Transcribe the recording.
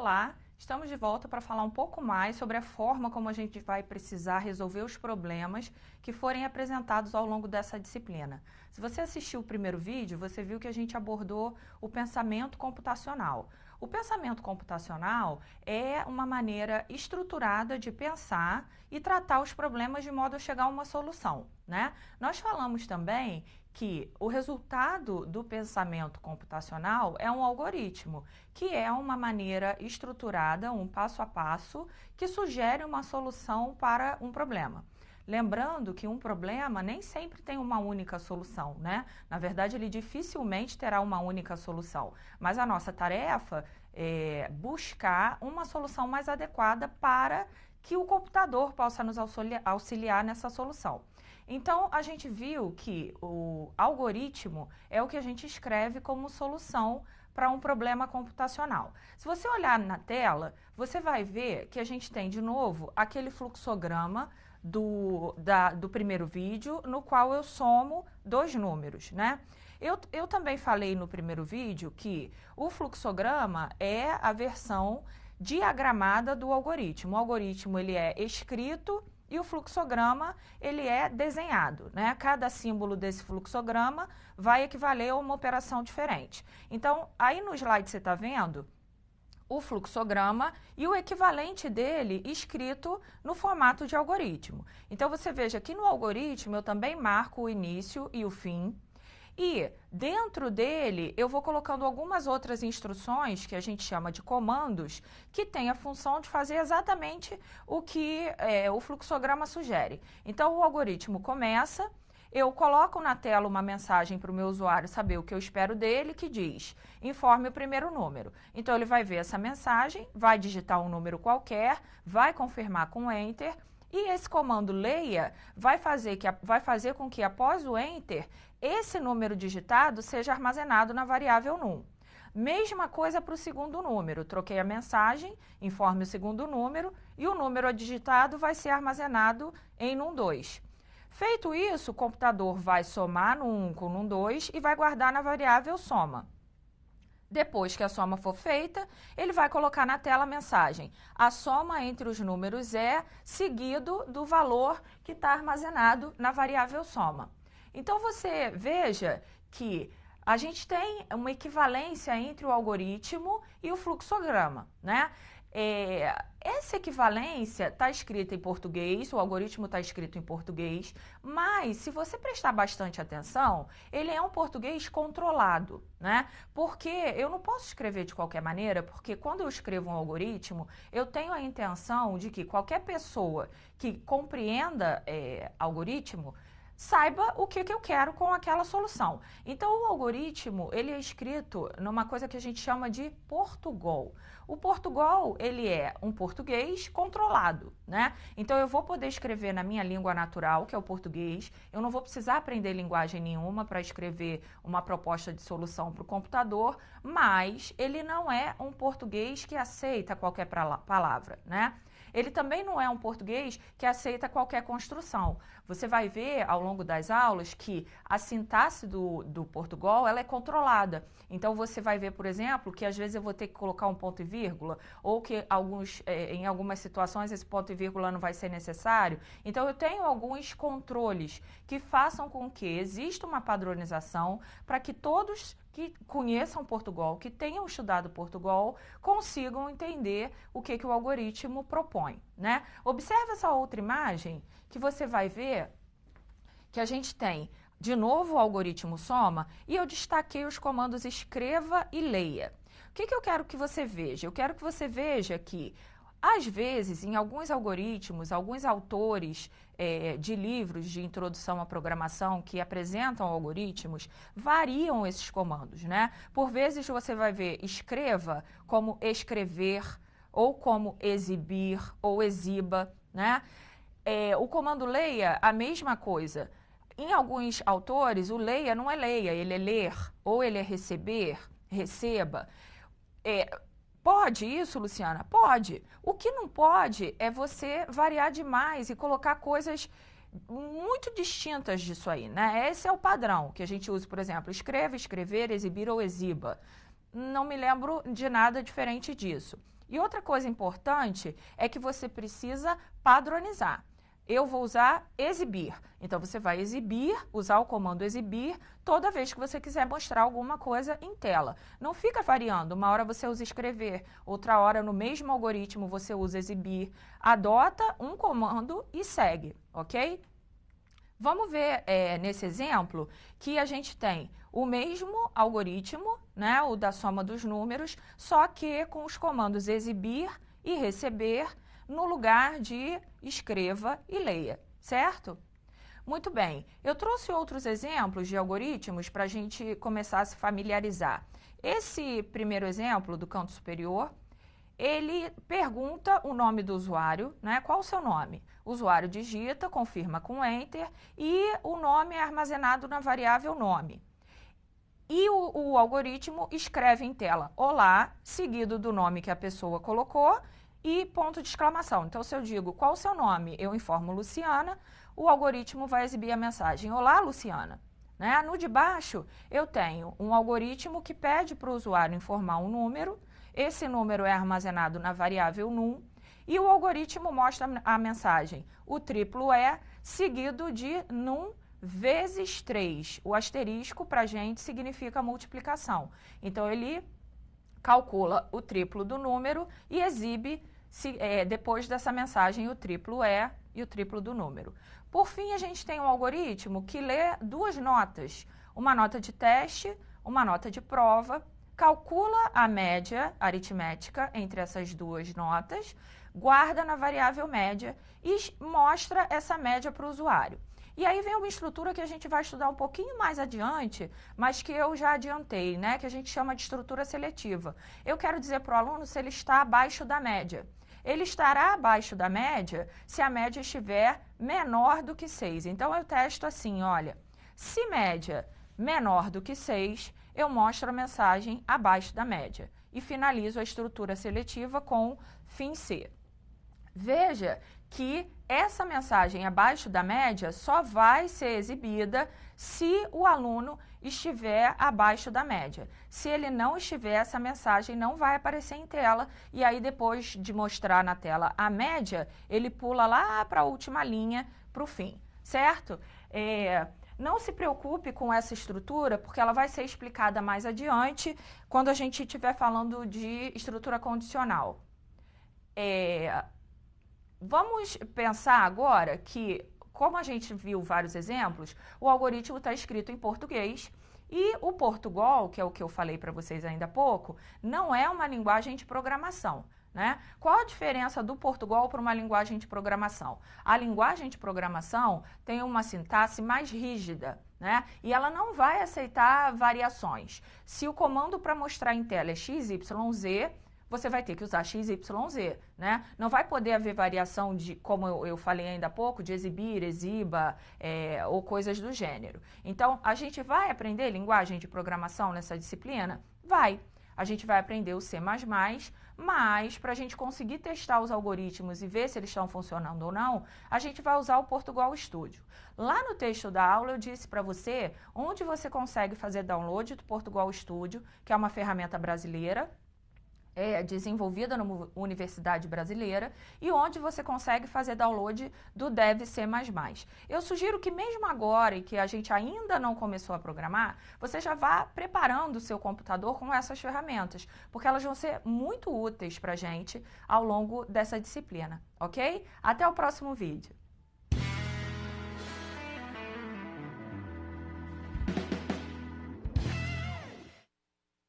Olá, estamos de volta para falar um pouco mais sobre a forma como a gente vai precisar resolver os problemas que forem apresentados ao longo dessa disciplina. Se você assistiu o primeiro vídeo, você viu que a gente abordou o pensamento computacional. O pensamento computacional é uma maneira estruturada de pensar e tratar os problemas de modo a chegar a uma solução, né? Nós falamos também que o resultado do pensamento computacional é um algoritmo, que é uma maneira estruturada, um passo a passo, que sugere uma solução para um problema. Lembrando que um problema nem sempre tem uma única solução, né? Na verdade, ele dificilmente terá uma única solução, mas a nossa tarefa é buscar uma solução mais adequada para que o computador possa nos auxiliar nessa solução. Então, a gente viu que o algoritmo é o que a gente escreve como solução para um problema computacional. Se você olhar na tela, você vai ver que a gente tem, de novo, aquele fluxograma do primeiro vídeo, no qual eu somo dois números, né? Eu também falei no primeiro vídeo que o fluxograma é a versão diagramada do algoritmo. O algoritmo ele é escrito e o fluxograma ele é desenhado, né? Cada símbolo desse fluxograma vai equivaler a uma operação diferente. Então, aí no slide você está vendo o fluxograma e o equivalente dele escrito no formato de algoritmo. Então, você veja que no algoritmo eu também marco o início e o fim. E dentro dele eu vou colocando algumas outras instruções que a gente chama de comandos, que têm a função de fazer exatamente o que o fluxograma sugere. Então o algoritmo começa, eu coloco na tela uma mensagem para o meu usuário saber o que eu espero dele, que diz, informe o primeiro número. Então ele vai ver essa mensagem, vai digitar um número qualquer, vai confirmar com Enter, e esse comando leia vai fazer com que após o Enter, esse número digitado seja armazenado na variável num. Mesma coisa para o segundo número. Troquei a mensagem, informe o segundo número e o número digitado vai ser armazenado em num2. Feito isso, o computador vai somar num1 com num2 e vai guardar na variável soma. Depois que a soma for feita, ele vai colocar na tela a mensagem. A soma entre os números é seguido do valor que está armazenado na variável soma. Então, você veja que a gente tem uma equivalência entre o algoritmo e o fluxograma, né? Essa equivalência está escrita em português, o algoritmo está escrito em português, mas se você prestar bastante atenção, ele é um português controlado, né? Porque eu não posso escrever de qualquer maneira, porque quando eu escrevo um algoritmo, eu tenho a intenção de que qualquer pessoa que compreenda algoritmo saiba o que eu quero com aquela solução. Então, o algoritmo, ele é escrito numa coisa que a gente chama de Portugal. O Portugal, ele é um português controlado, né? Então, eu vou poder escrever na minha língua natural, que é o português, eu não vou precisar aprender linguagem nenhuma para escrever uma proposta de solução para o computador, mas ele não é um português que aceita qualquer palavra, né? Ele também não é um português que aceita qualquer construção. Você vai ver ao longo das aulas que a sintaxe do Portugal ela é controlada. Então você vai ver, por exemplo, que às vezes eu vou ter que colocar um ponto e vírgula, ou que em algumas situações esse ponto e vírgula não vai ser necessário. Então eu tenho alguns controles que façam com que exista uma padronização para que todos que conheçam Portugal, que tenham estudado Portugal, consigam entender o que o algoritmo propõe, né? Observe essa outra imagem que você vai ver que a gente tem, de novo, o algoritmo soma e eu destaquei os comandos escreva e leia. O que eu quero que você veja? Eu quero que você veja que às vezes, em alguns algoritmos, alguns autores de livros de introdução à programação que apresentam algoritmos, variam esses comandos, né? Por vezes você vai ver escreva como escrever, ou como exibir, ou exiba, né? O comando leia, a mesma coisa. Em alguns autores, o leia não é leia, ele é ler, ou ele é receber, receba. Pode isso, Luciana? Pode. O que não pode é você variar demais e colocar coisas muito distintas disso aí, né? Esse é o padrão que a gente usa, por exemplo, escreva, escrever, exibir ou exiba. Não me lembro de nada diferente disso. E outra coisa importante é que você precisa padronizar. Eu vou usar exibir. Então, você vai exibir, usar o comando exibir, toda vez que você quiser mostrar alguma coisa em tela. Não fica variando. Uma hora você usa escrever, outra hora no mesmo algoritmo você usa exibir. Adota um comando e segue, ok? Vamos ver nesse exemplo que a gente tem o mesmo algoritmo, né, o da soma dos números, só que com os comandos exibir e receber no lugar de escreva e leia, certo? Muito bem, eu trouxe outros exemplos de algoritmos para a gente começar a se familiarizar. Esse primeiro exemplo do canto superior, ele pergunta o nome do usuário, né? Qual o seu nome? O usuário digita, confirma com Enter e o nome é armazenado na variável nome. E o algoritmo escreve em tela olá, seguido do nome que a pessoa colocou e ponto de exclamação. Então, se eu digo qual o seu nome, eu informo Luciana, o algoritmo vai exibir a mensagem olá, Luciana. Né? No de baixo, eu tenho um algoritmo que pede para o usuário informar um número, esse número é armazenado na variável num, e o algoritmo mostra a mensagem, o triplo é, seguido de num vezes 3. O asterisco, para a gente, significa multiplicação. Então, ele calcula o triplo do número e exibe, depois dessa mensagem, o triplo é e o triplo do número. Por fim, a gente tem um algoritmo que lê duas notas, uma nota de teste, uma nota de prova, calcula a média aritmética entre essas duas notas, guarda na variável média e mostra essa média para o usuário. E aí vem uma estrutura que a gente vai estudar um pouquinho mais adiante, mas que eu já adiantei, né? Que a gente chama de estrutura seletiva. Eu quero dizer para o aluno se ele está abaixo da média. Ele estará abaixo da média se a média estiver menor do que 6. Então, eu testo assim, olha, se média menor do que 6, eu mostro a mensagem abaixo da média. E finalizo a estrutura seletiva com fim C. Veja que essa mensagem abaixo da média só vai ser exibida se o aluno estiver abaixo da média. Se ele não estiver, essa mensagem não vai aparecer em tela e aí depois de mostrar na tela a média, ele pula lá para a última linha, para o fim, certo? Não se preocupe com essa estrutura, porque ela vai ser explicada mais adiante quando a gente estiver falando de estrutura condicional. Vamos pensar agora que, como a gente viu vários exemplos, o algoritmo está escrito em português e o Portugal, que é o que eu falei para vocês ainda há pouco, não é uma linguagem de programação. Né? Qual a diferença do Portugal para uma linguagem de programação? A linguagem de programação tem uma sintaxe mais rígida, né? E ela não vai aceitar variações. Se o comando para mostrar em tela é XYZ, você vai ter que usar XYZ, né? Não vai poder haver variação de, como eu falei ainda há pouco, de exibir, exiba, ou coisas do gênero. Então, a gente vai aprender linguagem de programação nessa disciplina? Vai. A gente vai aprender o C++, mas para a gente conseguir testar os algoritmos e ver se eles estão funcionando ou não, a gente vai usar o Portugal Studio. Lá no texto da aula eu disse para você onde você consegue fazer download do Portugal Studio, que é uma ferramenta brasileira, desenvolvida na Universidade Brasileira, e onde você consegue fazer download do Dev C++. Eu sugiro que mesmo agora, e que a gente ainda não começou a programar, você já vá preparando o seu computador com essas ferramentas, porque elas vão ser muito úteis para a gente ao longo dessa disciplina, ok? Até o próximo vídeo.